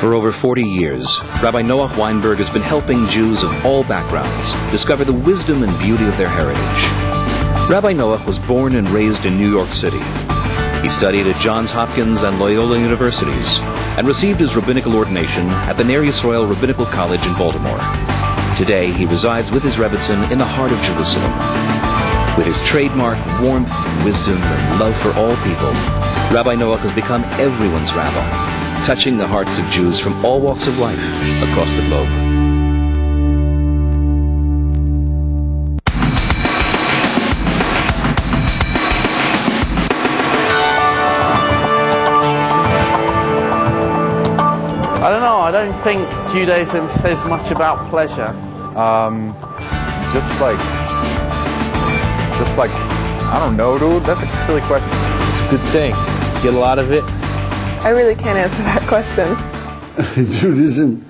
For over 40 years, Rabbi Noach Weinberg has been helping Jews of all backgrounds discover the wisdom and beauty of their heritage. Rabbi Noach was born and raised in New York City. He studied at Johns Hopkins and Loyola Universities and received his rabbinical ordination at the Ner Yisrael Rabbinical College in Baltimore. Today, he resides with his Rebbitzin in the heart of Jerusalem. With his trademark warmth, wisdom, and love for all people, Rabbi Noach has become everyone's rabbi, touching the hearts of Jews from all walks of life across the globe. I don't know, I don't think Judaism says much about pleasure. Just like, I don't know, dude. That's a silly question. It's a good thing. Get a lot of it. I really can't answer that question. Judaism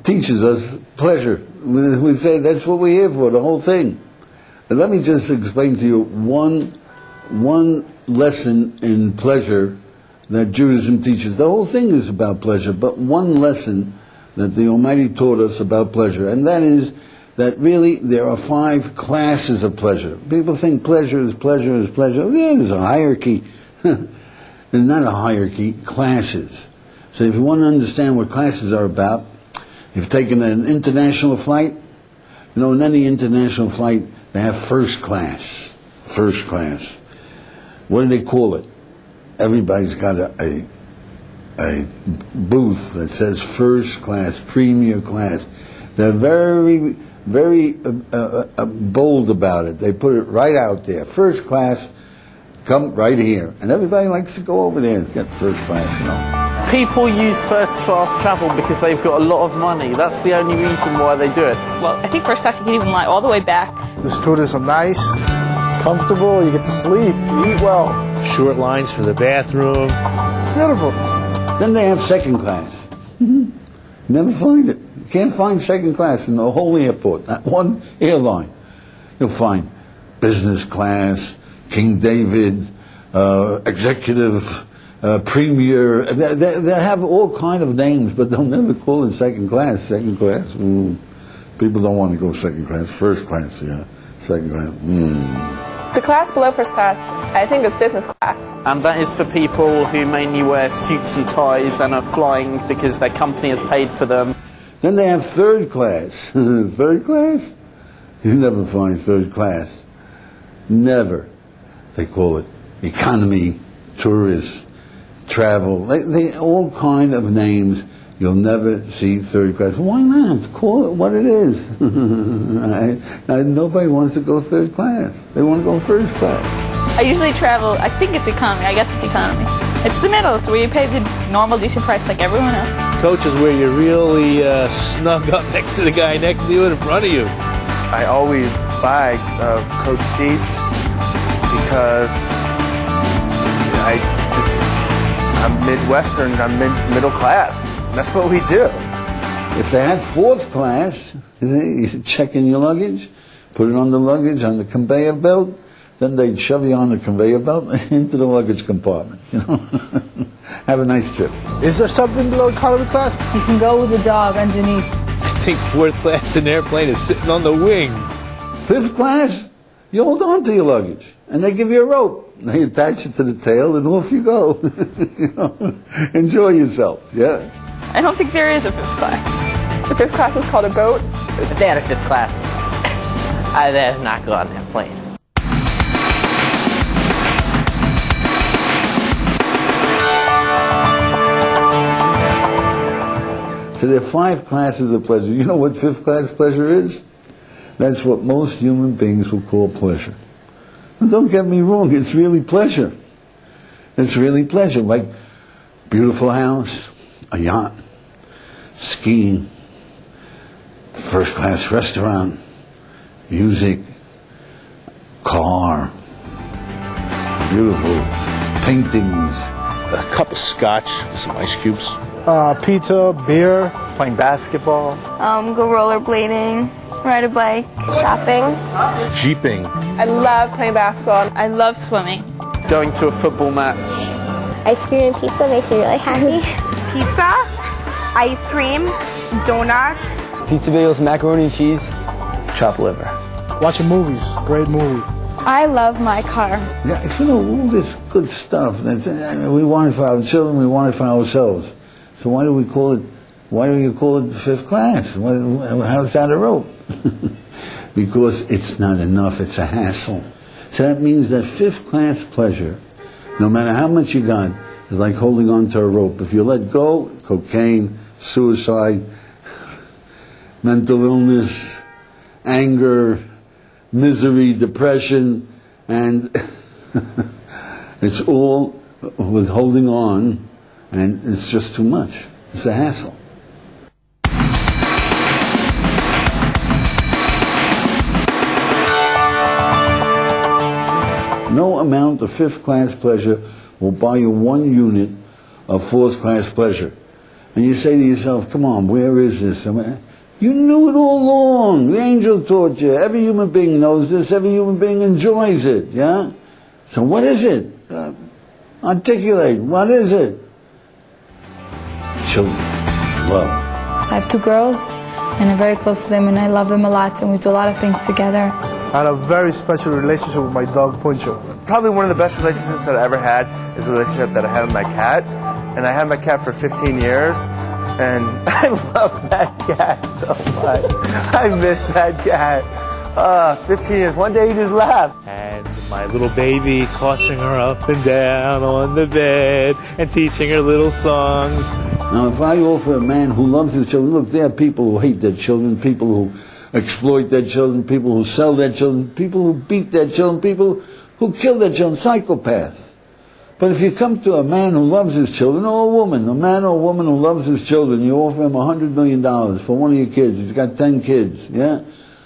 teaches us pleasure. We say that's what we're here for, the whole thing. And let me just explain to you one lesson in pleasure that Judaism teaches. The whole thing is about pleasure, but one lesson that the Almighty taught us about pleasure, and that is that really there are 5 classes of pleasure. People think pleasure is pleasure is pleasure. Yeah, there's a hierarchy. There's not a hierarchy, classes. So if you want to understand what classes are about, if you've taken an international flight, you know, in any international flight, they have first class. First class. What do they call it? Everybody's got a booth that says first class, premier class. They're very bold about it. They put it right out there. First class, come right here. And everybody likes to go over there and get first class, you know. People use first class travel because they've got a lot of money. That's the only reason why they do it. Well, I think first class you can even lie all the way back. The students are nice. It's comfortable. You get to sleep. You eat well. Short lines for the bathroom. It's beautiful. Then they have second class. Never find it. You can't find second class in the whole airport, not one airline. You'll find business class, King David, executive, premier. They have all kind of names, but they'll never call it second class. Second class, people don't want to go second class. First class, yeah. Second class, The class below first class, I think, is business class. And that is for people who mainly wear suits and ties and are flying because their company has paid for them. Then they have third class. Third class? You never find third class. Never. They call it economy, tourist, travel. They all kind of names. You'll never see third class. Why not? Call it what it is. Nobody wants to go third class. They want to go first class. I usually travel, I think it's economy. I guess it's economy. It's the middle. It's where you pay the normal decent price like everyone else. Coach is where you're really snug up next to the guy next to you and in front of you. I always buy coach seats because I'm Midwestern, I'm middle class. That's what we do. If they had fourth class, you check in your luggage, put it on the luggage, on the conveyor belt, then they'd shove you on the conveyor belt into the luggage compartment. You know, have a nice trip. Is there something below economy class? You can go with the dog underneath. I think fourth class in an airplane is sitting on the wing. Fifth class, you hold on to your luggage, and they give you a rope. They attach it to the tail, and off you go. You know, enjoy yourself. Yeah. I don't think there is a fifth class. The fifth class is called a boat. If they had a fifth class, I'd rather not go on that plane. So there are 5 classes of pleasure. You know what fifth class pleasure is? That's what most human beings will call pleasure. And don't get me wrong, it's really pleasure. It's really pleasure, like beautiful house, a yacht, skiing, first class restaurant, music, car, beautiful paintings. A cup of scotch with some ice cubes. Pizza, beer, playing basketball. Go rollerblading, ride a bike, shopping. Jeeping. I love playing basketball. I love swimming. Going to a football match. Ice cream and pizza makes me really happy. Pizza? ice cream, donuts. Pizza bagels, macaroni and cheese, chopped liver. Watching movies, great movie. I love my car. Yeah, you know, all this good stuff. We want it for our children, we want it for ourselves. So why do you call it fifth class? How's that a rope? Because it's not enough, it's a hassle. So that means that fifth class pleasure, no matter how much you got, is like holding on to a rope. If you let go, cocaine, suicide, mental illness, anger, misery, depression, and it's all with holding on, and it's just too much. It's a hassle. No amount of fifth class pleasure will buy you 1 unit of fourth class pleasure. And you say to yourself, come on, where is this? You knew it all along. The angel taught you. Every human being knows this. Every human being enjoys it. Yeah? So what is it? Articulate. What is it? Children. Love. I have 2 girls, and I'm very close to them, and I love them a lot, and we do a lot of things together. I had a very special relationship with my dog, Poncho. Probably one of the best relationships that I ever had is the relationship that I had with my cat. And I had my cat for 15 years. And I love that cat so much. I miss that cat. 15 years. One day he just left. And my little baby tossing her up and down on the bed and teaching her little songs. Now, if I offer a man who loves his children, look, there are people who hate their children, people who exploit their children, people who sell their children, people who beat their children, people who kill their children, psychopaths. But if you come to a man who loves his children, or a woman, a man or a woman who loves his children, you offer him $100 million for one of your kids. He's got 10 kids, yeah?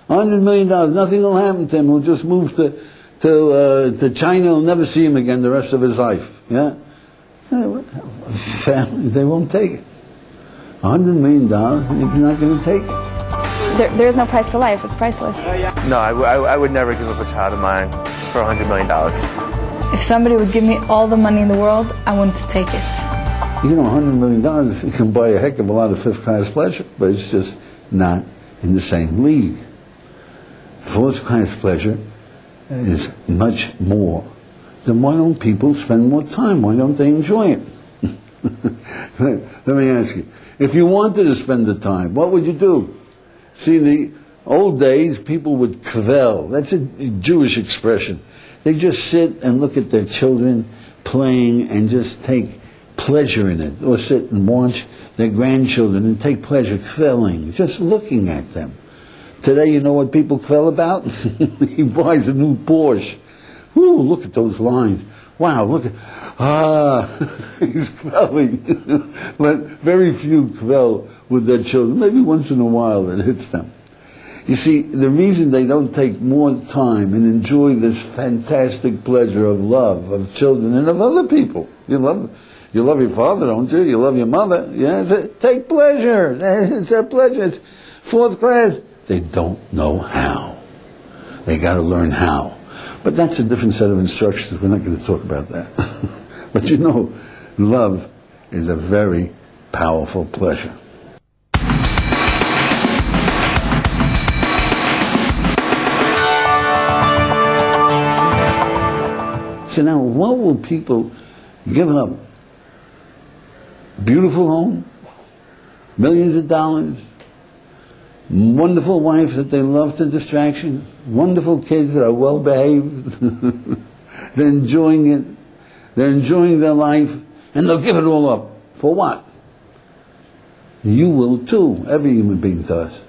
$100 million, nothing will happen to him. He'll just move to China. He'll never see him again the rest of his life, yeah? Family, they won't take it. $100 million, he's not going to take it. There's no price to life. It's priceless. No, I would never give up a child of mine for $100 million. If somebody would give me all the money in the world, I wanted to take it. You know, $100 million, you can buy a heck of a lot of fifth-class pleasure, but it's just not in the same league. Fourth-class pleasure is much more. Then why don't people spend more time? Why don't they enjoy it? Let me ask you, if you wanted to spend the time, what would you do? See, in the old days, people would kvel. That's a Jewish expression. They just sit and look at their children playing and just take pleasure in it. Or sit and watch their grandchildren and take pleasure kveling, just looking at them. Today, you know what people kvel about? He buys a new Porsche. Ooh, look at those lines. Wow, look at... he's kveling. But very few kvel with their children. Maybe once in a while it hits them. You see, the reason they don't take more time and enjoy this fantastic pleasure of love of children and of other people. You love your father, don't you? You love your mother. Yeah, take pleasure. It's a pleasure. It's fourth class. They don't know how. They got to learn how. But that's a different set of instructions. We're not going to talk about that. But you know, love is a very powerful pleasure. So now, what will people give up? Beautiful home, millions of dollars, wonderful wife that they love to distraction, wonderful kids that are well behaved, they're enjoying it, they're enjoying their life, and they'll give it all up. For what? You will too. Every human being does.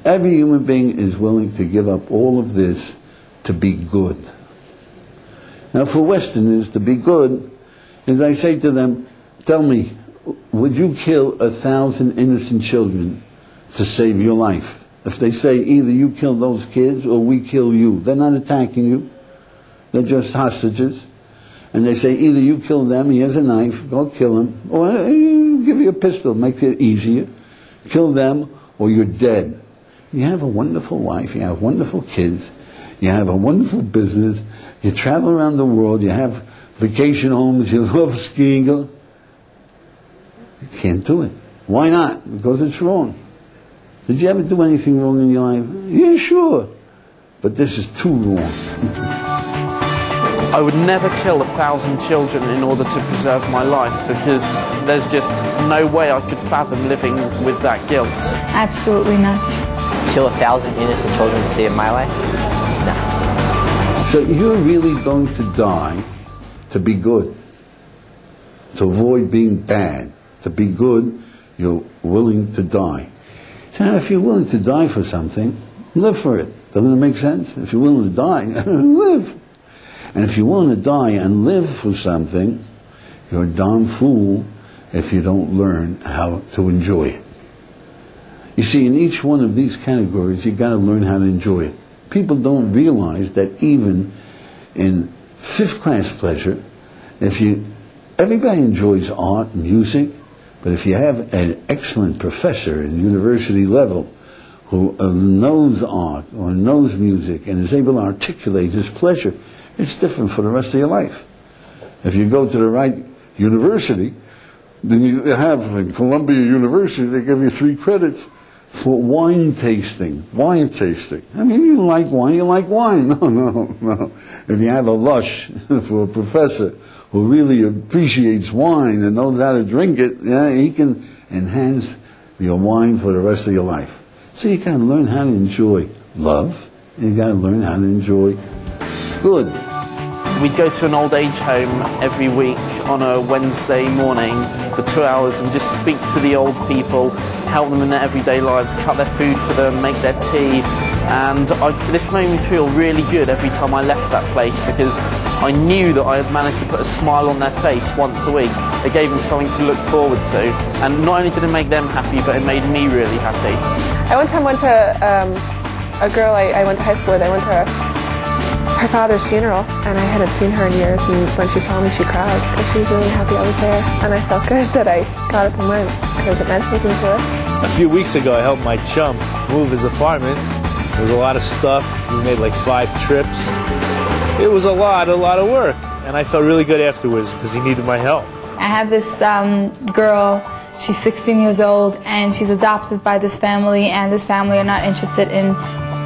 Every human being is willing to give up all of this to be good. Now, for Westerners, to be good is, I say to them, tell me, would you kill 1,000 innocent children to save your life? If they say either you kill those kids or we kill you, they're not attacking you, they're just hostages. And they say either you kill them, he has a knife, go kill him, or give you a pistol, makes it easier. Kill them or you're dead. You have a wonderful wife, you have wonderful kids, you have a wonderful business, you travel around the world, you have vacation homes, you love skiing. Can't do it. Why not? Because it's wrong. Did you ever do anything wrong in your life? Yeah, sure. But this is too wrong. I would never kill 1,000 children in order to preserve my life, because there's just no way I could fathom living with that guilt. Absolutely not. Kill 1,000 innocent children to save my life? No. So you're really going to die to be good, to avoid being bad. To be good, you're willing to die. So now if you're willing to die for something, live for it. Doesn't it make sense? If you're willing to die, live. And if you're willing to die and live for something, you're a darn fool if you don't learn how to enjoy it. You see, in each one of these categories, you've got to learn how to enjoy it. People don't realize that even in fifth-class pleasure, everybody enjoys art and music, but if you have an excellent professor in university level who knows art or knows music and is able to articulate his pleasure, it's different for the rest of your life. If you go to the right university, then you have in Columbia University, they give you 3 credits for wine tasting. Wine tasting. I mean, you like wine, you like wine. No. If you have a lush for a professor who really appreciates wine and knows how to drink it, yeah, he can enhance your wine for the rest of your life. So you got to learn how to enjoy love. You got to learn how to enjoy good. We'd go to an old age home every week on a Wednesday morning for 2 hours and just speak to the old people, help them in their everyday lives, cut their food for them, make their tea. And this made me feel really good every time I left that place, because I knew that I had managed to put a smile on their face once a week. It gave them something to look forward to. And not only did it make them happy, but it made me really happy. I one time went to a girl I went to high school with. I went to her father's funeral, and I hadn't seen her in years, and when she saw me she cried because she was really happy I was there, and I felt good that I got up and went because it meant something to her. A few weeks ago I helped my chum move his apartment. There was a lot of stuff. We made like 5 trips. It was a lot of work, and I felt really good afterwards because he needed my help. I have this girl, she's 16 years old, and she's adopted by this family, and this family are not interested in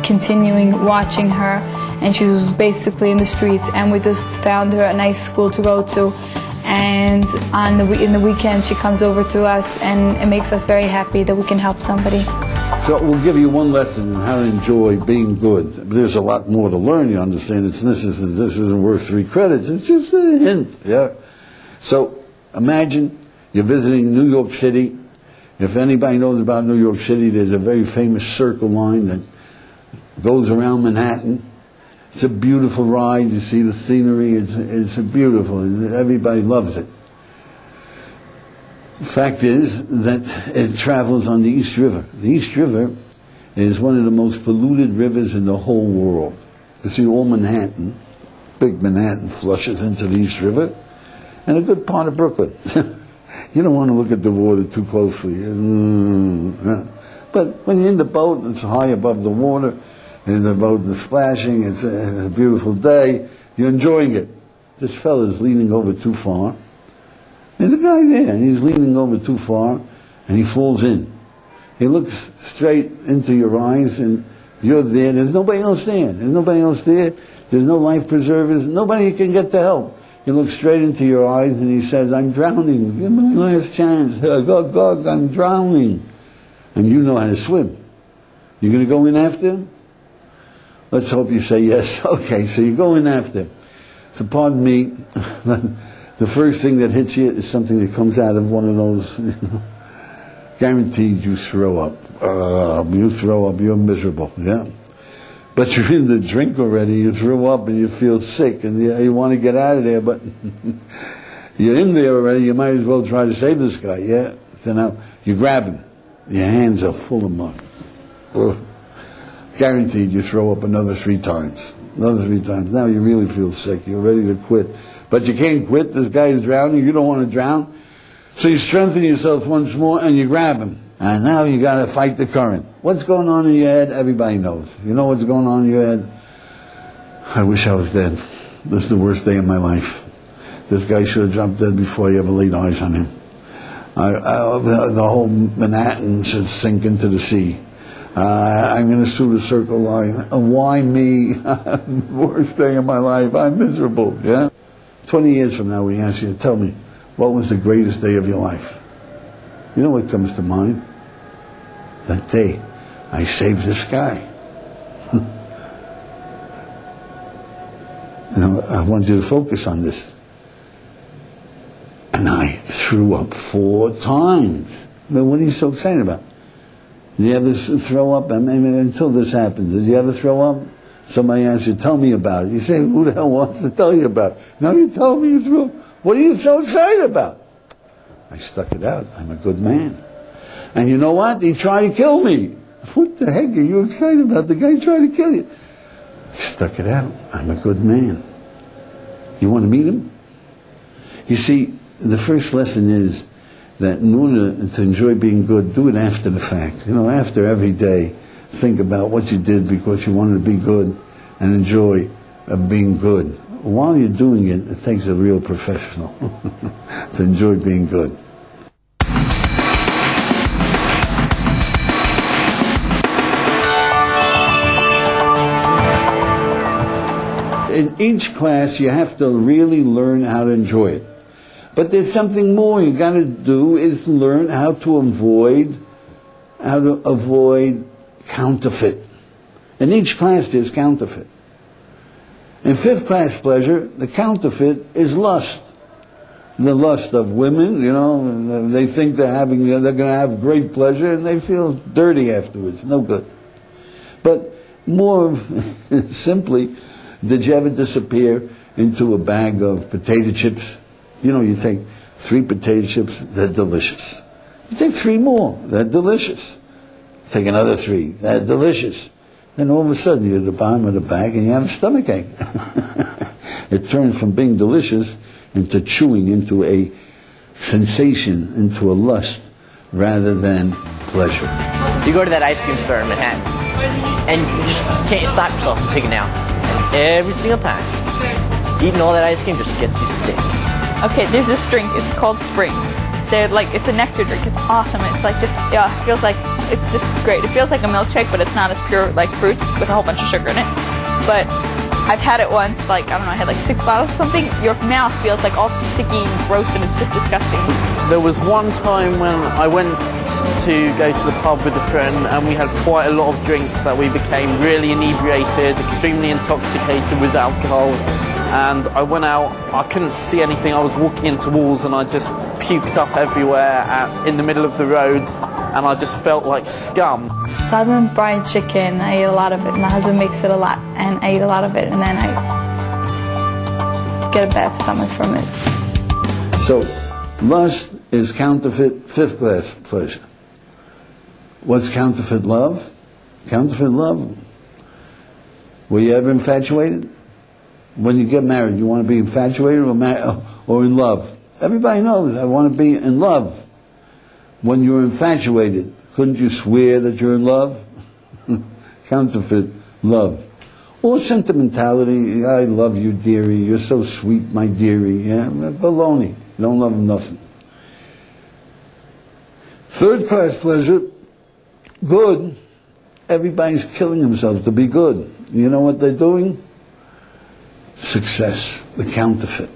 continuing watching her, and she was basically in the streets, and we just found her a nice school to go to, and in the weekend she comes over to us, and it makes us very happy that we can help somebody. So we'll give you one lesson in how to enjoy being good. There's a lot more to learn, you understand. This isn't worth 3 credits. It's just a hint, yeah? So imagine you're visiting New York City. If anybody knows about New York City, there's a very famous circle line that goes around Manhattan. It's a beautiful ride. You see the scenery. It's beautiful. Everybody loves it. The fact is that it travels on the East River. The East River is one of the most polluted rivers in the whole world. You see, all Manhattan, big Manhattan, flushes into the East River, and a good part of Brooklyn. You don't want to look at the water too closely. But when you're in the boat, it's high above the water, and the boat is splashing, it's a beautiful day, you're enjoying it. This fella's leaning over too far. There's a guy there, and he's leaning over too far, and he falls in. He looks straight into your eyes, and you're there. There's nobody else there. There's nobody else there. There's no life preservers. Nobody can get to help. He looks straight into your eyes, and he says, "I'm drowning. Give me my last chance. Gog, I'm drowning." And you know how to swim. You're going to go in after him? Let's hope you say yes. Okay, so you go in after him. So pardon me, the first thing that hits you is something that comes out of one of those, guaranteed you throw up. You throw up, you're miserable, yeah? But you're in the drink already, you throw up and you feel sick and you want to get out of there, but you're in there already, you might as well try to save this guy, yeah? So now you grab him, your hands are full of mud. Guaranteed you throw up another 3 times. Another 3 times. Now you really feel sick, you're ready to quit. But you can't quit, this guy is drowning, you don't want to drown. So you strengthen yourself once more and you grab him. And now you got to fight the current. What's going on in your head? Everybody knows. You know what's going on in your head? I wish I was dead. This is the worst day of my life. This guy should have dropped dead before I ever laid eyes on him. The whole Manhattan should sink into the sea. I'm going to sue the Circle Line. Why me? Worst day of my life. I'm miserable. Yeah. 20 years from now, we ask you to tell me, what was the greatest day of your life? You know what comes to mind? That day I saved this guy. Now, I want you to focus on this. And I threw up 4 times. But what are you so excited about? Did you ever throw up? I mean, until this happened, did you ever throw up? Somebody asks you, tell me about it. You say, who the hell wants to tell you about it? Now you tell me you threw up. What are you so excited about? I stuck it out. I'm a good man. And you know what? He tried to kill me. What the heck are you excited about? The guy tried to kill you. I stuck it out. I'm a good man. You want to meet him? You see, the first lesson is that in order to enjoy being good, do it after the fact. You know, after every day, think about what you did because you wanted to be good and enjoy being good. While you're doing it, it takes a real professional to enjoy being good. In each class, you have to really learn how to enjoy it. But there's something more you got to do, is learn how to avoid counterfeit. In each class, there's counterfeit. In 5th class pleasure, the counterfeit is lust. The lust of women, you know, they think they're going to have great pleasure and they feel dirty afterwards, no good. But more simply, did you ever disappear into a bag of potato chips? You know, you take 3 potato chips, they're delicious. You take 3 more, they're delicious. Take another 3, they're delicious. Then all of a sudden you're at the bottom of the bag and you have a stomachache. It turns from being delicious into chewing, into a sensation, into a lust, rather than pleasure. You go to that ice cream store in Manhattan, and you just can't stop yourself from picking out. And every single time, eating all that ice cream just gets you sick. Okay, there's this drink. It's called Spring. It's a nectar drink. It's awesome. It's like just, it feels like, it's just great. It feels like a milkshake, but it's not as pure like fruits with a whole bunch of sugar in it. But I've had it once, I had like 6 bottles or something. Your mouth feels like all sticky and gross, and it's just disgusting. There was one time when I went to go to the pub with a friend, and we had quite a lot of drinks that we became really inebriated, extremely intoxicated with alcohol. And I went out, I couldn't see anything, I was walking into walls and I just puked up everywhere in the middle of the road, and I just felt like scum. Southern fried chicken, I eat a lot of it. My husband makes it a lot, and I eat a lot of it, and then I get a bad stomach from it. So, lust is counterfeit 5th class pleasure. What's counterfeit love? Counterfeit love. Were you ever infatuated? When you get married, you want to be infatuated or in love? Everybody knows, I want to be in love. When you're infatuated, couldn't you swear that you're in love? Counterfeit love. Or sentimentality, I love you, dearie, you're so sweet, my dearie. Yeah? Baloney, you don't love nothing. 3rd class pleasure, good. Everybody's killing themselves to be good. You know what they're doing? Success, the counterfeit.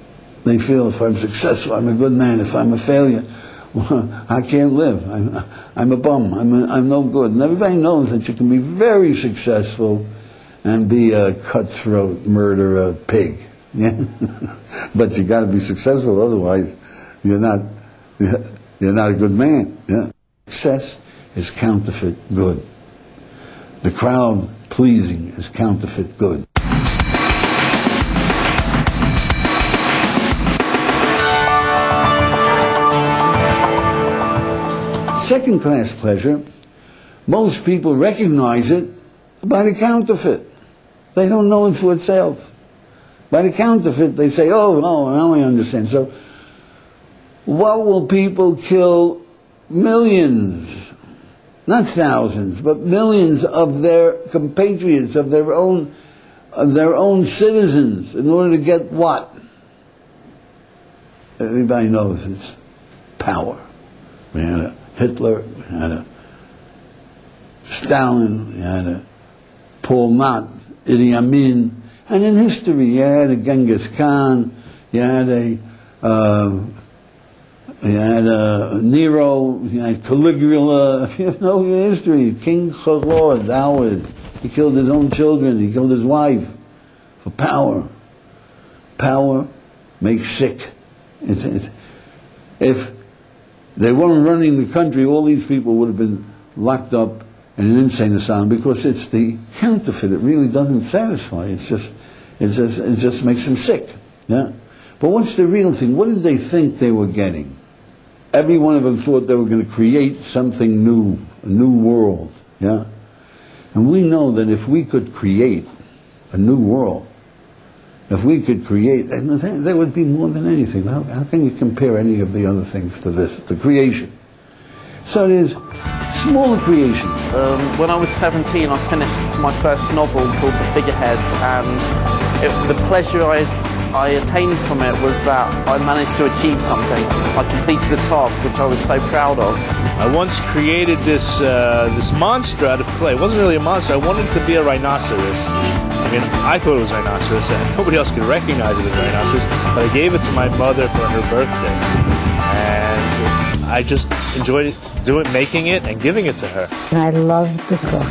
They feel, if I'm successful, I'm a good man. If I'm a failure, I can't live. I'm a bum. I'm no good. And everybody knows that you can be very successful and be a cutthroat, murderer, pig. Yeah? But you got to be successful, otherwise you're not a good man. Yeah? Success is counterfeit good. The crowd pleasing is counterfeit good. Second class pleasure, most people recognize it by the counterfeit. They don't know it for itself. By the counterfeit, they say, oh, now I understand. So, what will people kill millions, not thousands, but millions of their compatriots, of their own citizens, in order to get what? Everybody knows it's power. We had a Hitler, we had a Stalin, we had a Paul Knott, Idi Amin, and in history you had a Genghis Khan, you had a Nero, you had Caligula. If you know your history, King Herod, Howard, he killed his own children, he killed his wife for power. Power makes sick. If they weren't running the country, all these people would have been locked up in an insane asylum, because it's the counterfeit. It really doesn't satisfy. It just makes them sick. Yeah. But what's the real thing? What did they think they were getting? Every one of them thought they were going to create something new, a new world. Yeah. And we know that if we could create a new world, if we could create, there would be more than anything. How can you compare any of the other things to this, the creation? So it is smaller creation. When I was 17, I finished my first novel called The Figurehead, and the pleasure I attained from it was that I managed to achieve something. I completed a task which I was so proud of. I once created this monster out of clay. It wasn't really a monster. I wanted it to be a rhinoceros. I mean, I thought it was a rhinoceros, and nobody else could recognize it as a rhinoceros, but I gave it to my mother for her birthday. And I just enjoyed making it and giving it to her. And I love to cook.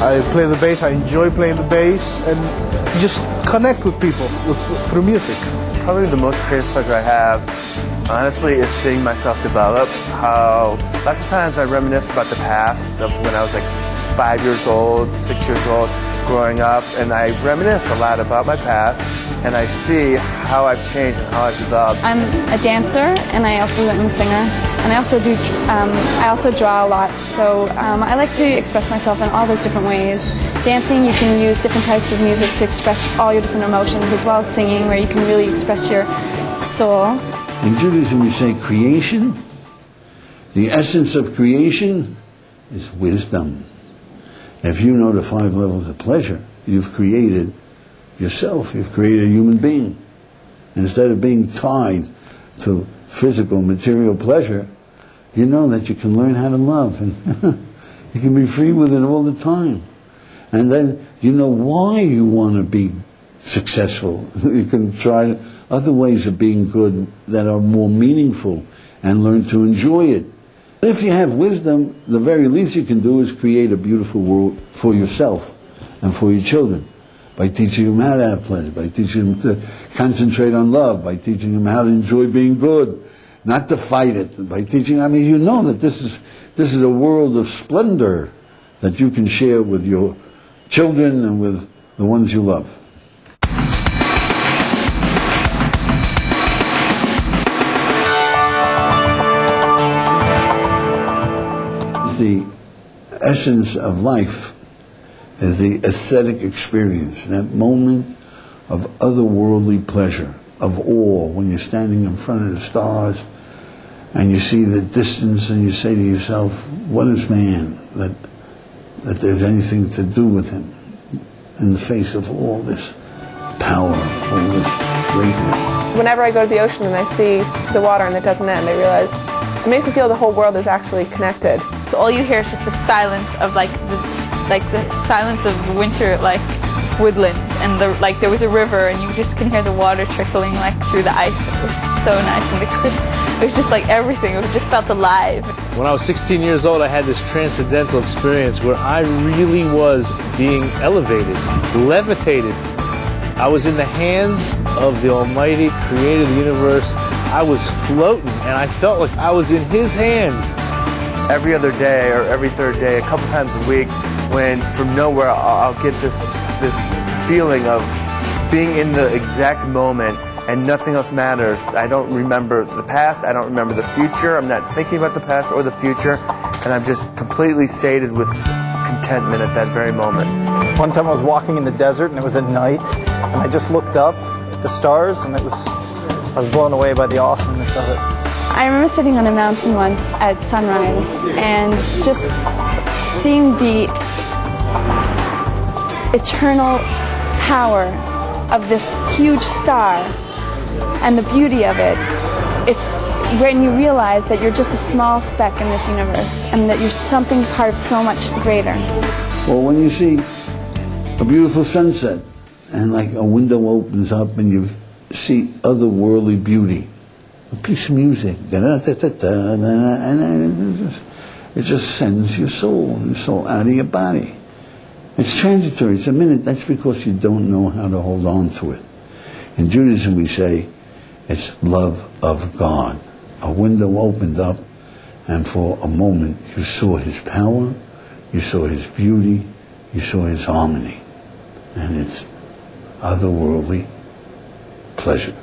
I play the bass, I enjoy playing the bass, and you just connect with people through music. Probably the most creative pleasure I have, honestly, is seeing myself develop. How lots of times I reminisce about the past of when I was like 5 years old, 6 years old, growing up, and I reminisce a lot about my past, and I see how I've changed and how I've developed. I'm a dancer, and I also am a singer, and I also draw a lot. So I like to express myself in all those different ways. Dancing, you can use different types of music to express all your different emotions, as well as singing, where you can really express your soul. In Judaism, we say creation. The essence of creation is wisdom. If you know the 5 levels of pleasure, you've created yourself. You've created a human being. Instead of being tied to physical, material pleasure, you know that you can learn how to love, and you can be free with it all the time. And then you know why you want to be successful. You can try other ways of being good that are more meaningful and learn to enjoy it. If you have wisdom, the very least you can do is create a beautiful world for yourself and for your children, by teaching them how to have pleasure, by teaching them to concentrate on love, by teaching them how to enjoy being good, not to fight it, by teaching, I mean, you know that this is a world of splendor that you can share with your children and with the ones you love. The essence of life is the aesthetic experience, that moment of otherworldly pleasure, of awe, when you're standing in front of the stars and you see the distance and you say to yourself, what is man that there's anything to do with him in the face of all this power, all this greatness. Whenever I go to the ocean and I see the water and it doesn't end, I realize it makes me feel the whole world is actually connected. So all you hear is just the silence of the silence of winter, like woodland, and there was a river, and you just can hear the water trickling like through the ice. It was so nice, and it was just like everything. It just felt alive. When I was 16 years old, I had this transcendental experience where I really was being elevated, levitated. I was in the hands of the Almighty, creator of the universe. I was floating, and I felt like I was in His hands. Every other day or every third day, a couple times a week, when from nowhere I'll get this feeling of being in the exact moment and nothing else matters. I don't remember the past, I don't remember the future, I'm not thinking about the past or the future, and I'm just completely sated with contentment at that very moment. One time I was walking in the desert and it was at night, and I just looked up at the stars, and I was blown away by the awesomeness of it. I remember sitting on a mountain once at sunrise and just seeing the eternal power of this huge star and the beauty of it. It's when you realize that you're just a small speck in this universe and that you're something part of so much greater. Well, when you see a beautiful sunset and like a window opens up and you see otherworldly beauty, a piece of music, and it just sends your soul out of your body. It's transitory, it's a minute. That's because you don't know how to hold on to it. In Judaism we say it's love of God. A window opened up and for a moment you saw His power, you saw His beauty, you saw His harmony. And it's otherworldly pleasure.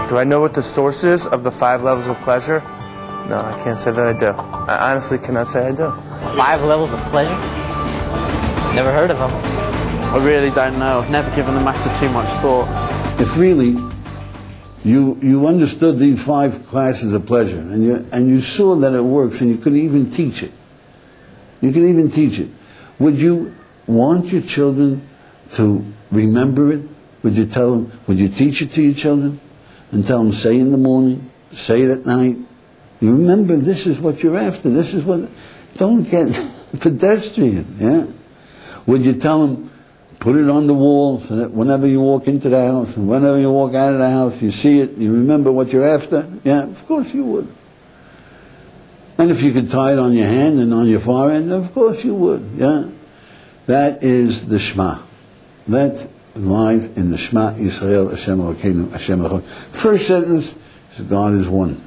Do I know what the source is of the 5 levels of pleasure? No, I can't say that I do. I honestly cannot say I do. 5 levels of pleasure? Never heard of them. I really don't know. I've never given the matter too much thought. If really you understood these 5 classes of pleasure and you saw that it works and you could even teach it. You can even teach it. Would you want your children to remember it? Would you tell them, would you teach it to your children? And tell them, say in the morning, say it at night. You remember, this is what you're after. This is what... Don't get pedestrian, yeah? Would you tell them, put it on the wall so that whenever you walk into the house and whenever you walk out of the house, you see it, you remember what you're after? Yeah, of course you would. And if you could tie it on your hand and on your forehead, of course you would, yeah? That is the Shema. That's lies in the Shema Yisrael Hashem Elokeinu Hashem Echad. First sentence is God is one.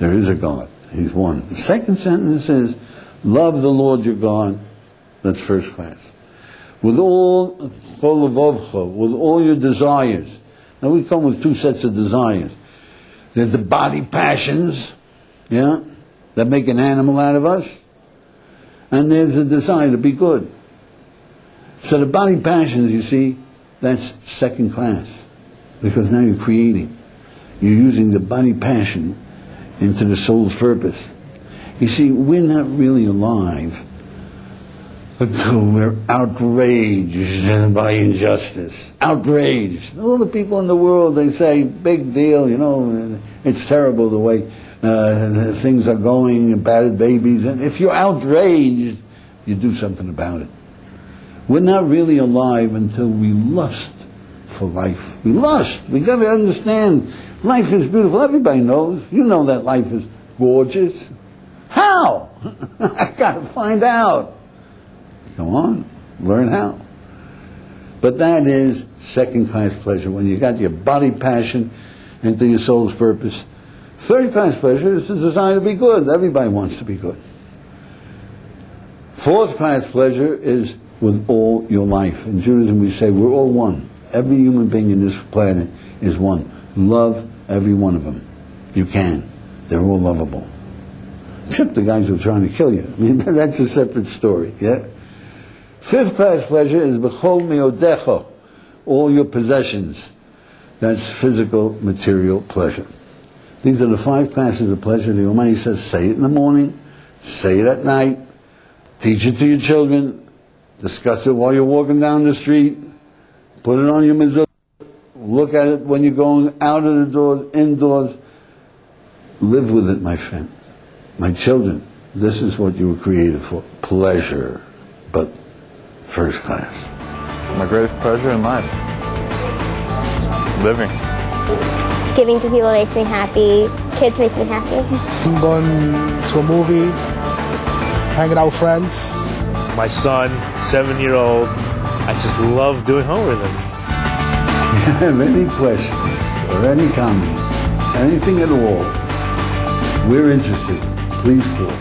There is a God. He's one. The second sentence is love the Lord your God. That's first class. With all with all your desires. Now we come with 2 sets of desires. There's the body passions, yeah, that make an animal out of us. And there's the desire to be good. So the body passions, you see, that's second class. Because now you're creating. You're using the body passion into the soul's purpose. You see, we're not really alive until we're outraged by injustice. Outraged. All the people in the world, they say, big deal, you know, it's terrible the way things are going, bad babies. And if you're outraged, you do something about it. We're not really alive until we lust for life. We lust. We got to understand life is beautiful. Everybody knows. You know that life is gorgeous. How? I got to find out. Come on, learn how. But that is second class pleasure, when you got your body passion into your soul's purpose. Third class pleasure is the desire to be good. Everybody wants to be good. Fourth class pleasure is with all your life. In Judaism we say we're all one. Every human being in this planet is one. Love every one of them. You can. They're all lovable. Except the guys who are trying to kill you. I mean, that's a separate story, yeah? Fifth class pleasure is b'chol meodecha, all your possessions. That's physical, material pleasure. These are the 5 classes of pleasure. The Almighty says, say it in the morning, say it at night, teach it to your children, discuss it while you're walking down the street, put it on your mezuzah, look at it when you're going out of the doors, indoors. Live with it, my friend. My children, this is what you were created for. Pleasure, but first class. My greatest pleasure in life. Living. Giving to people makes me happy. Kids make me happy. Going to a movie, hanging out with friends. My son, 7-year-old, I just love doing home with him. If you have any questions or any comments, anything at all, we're interested. Please call.